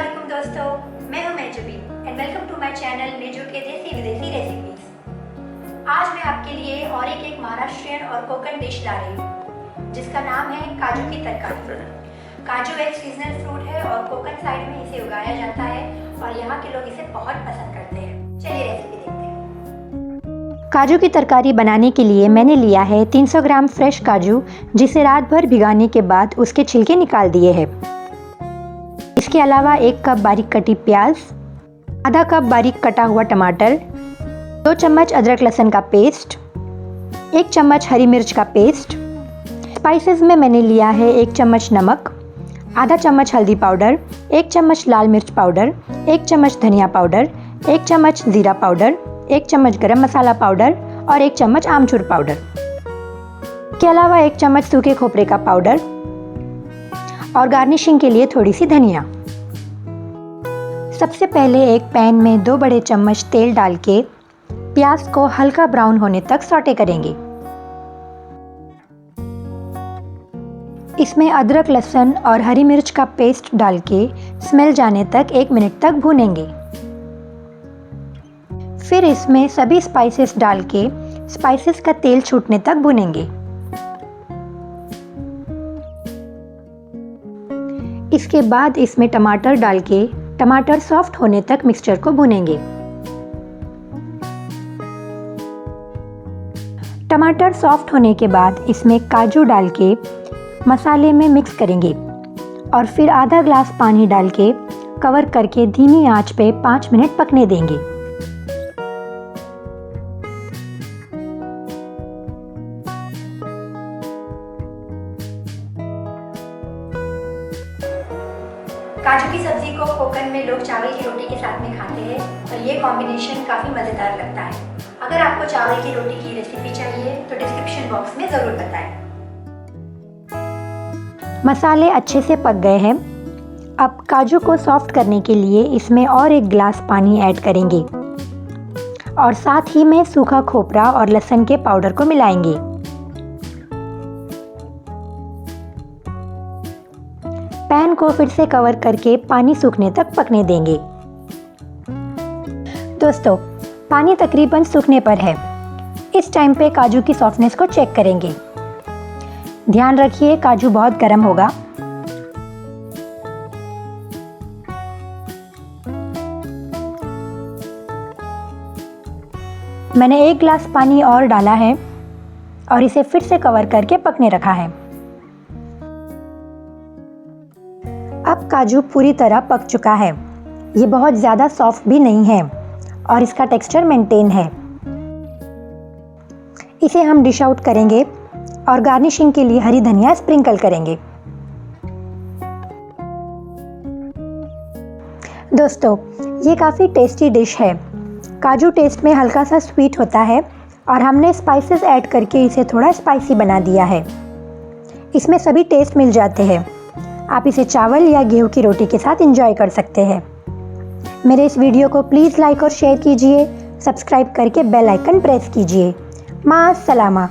अस्सलामुअलैकुम दोस्तों, मैं हूं मेजबी and welcome to my channel मेजू के देसी विदेशी रेसिपीज। आज मैं आपके लिए और एक महाराष्ट्रियन और कोकण डिश ला रही हूं जिसका नाम है काजू की तरकारी। काजू एक सीजनल फ्रूट है और कोकण साइड में इसे उगाया जाता है और यहाँ के लोग इसे बहुत पसंद करते हैं। चलिए रेसिपी देखते हैं। काजू की तरकारी बनाने के लिए मैंने लिया है 300 ग्राम फ्रेश काजू, जिसे रात भर भिगाने के बाद उसके छिलके निकाल दिए हैं। इसके अलावा 1 कप बारीक कटी प्याज, आधा कप बारीक कटा हुआ टमाटर, 2 चम्मच अदरक लहसुन का पेस्ट, 1 चम्मच हरी मिर्च का पेस्ट। स्पाइसेस में मैंने लिया है 1 चम्मच नमक, आधा चम्मच हल्दी पाउडर, 1 चम्मच लाल मिर्च पाउडर, 1 चम्मच धनिया पाउडर, 1 चम्मच जीरा पाउडर, 1 चम्मच गरम मसाला पाउडर और 1 चम्मच आमचूर पाउडर। के अलावा 1 चम्मच सूखे खोपरे का पाउडर और गार्निशिंग के लिए थोड़ी सी धनिया। सबसे पहले एक पैन में 2 बड़े चम्मच तेल डाल के प्याज को हल्का ब्राउन होने तक सौटे करेंगे। इसमें अदरक लहसुन और हरी मिर्च का पेस्ट डाल के स्मेल जाने तक 1 मिनट तक भूनेंगे। फिर इसमें सभी स्पाइसेस डाल के स्पाइसेस का तेल छूटने तक भूनेंगे। इसके बाद इसमें टमाटर डाल के टमाटर सॉफ्ट होने तक मिक्सचर को भूनेंगे। टमाटर सॉफ्ट होने के बाद इसमें काजू डाल के मसाले में मिक्स करेंगे और फिर आधा ग्लास पानी डाल के कवर करके धीमी आंच पे 5 मिनट पकने देंगे। काजू की सब्जी को कोकण में लोग चावल की रोटी के साथ में खाते हैं और ये कॉम्बिनेशन काफ़ी मज़ेदार लगता है। अगर आपको चावल की रोटी की रेसिपी चाहिए तो डिस्क्रिप्शन बॉक्स में ज़रूर बताएं। मसाले अच्छे से पक गए हैं। अब काजू को सॉफ्ट करने के लिए इसमें और 1 गिलास पानी ऐड करेंगे और साथ ही में सूखा खोपरा और लहसुन के पाउडर को मिलाएंगे। पैन को फिर से कवर करके पानी सूखने तक पकने देंगे। दोस्तों, पानी तकरीबन सूखने पर है। इस टाइम पे काजू की सॉफ्टनेस को चेक करेंगे। ध्यान रखिए काजू बहुत गर्म होगा। मैंने 1 गिलास पानी और डाला है और इसे फिर से कवर करके पकने रखा है। अब काजू पूरी तरह पक चुका है। ये बहुत ज़्यादा सॉफ्ट भी नहीं है और इसका टेक्सचर मेंटेन है। इसे हम डिश आउट करेंगे और गार्निशिंग के लिए हरी धनिया स्प्रिंकल करेंगे। दोस्तों, ये काफ़ी टेस्टी डिश है। काजू टेस्ट में हल्का सा स्वीट होता है और हमने स्पाइसेस ऐड करके इसे थोड़ा स्पाइसी बना दिया है। इसमें सभी टेस्ट मिल जाते हैं। आप इसे चावल या गेहूं की रोटी के साथ एंजॉय कर सकते हैं। मेरे इस वीडियो को प्लीज़ लाइक और शेयर कीजिए। सब्सक्राइब करके बेल आइकन प्रेस कीजिए। मां सलामा।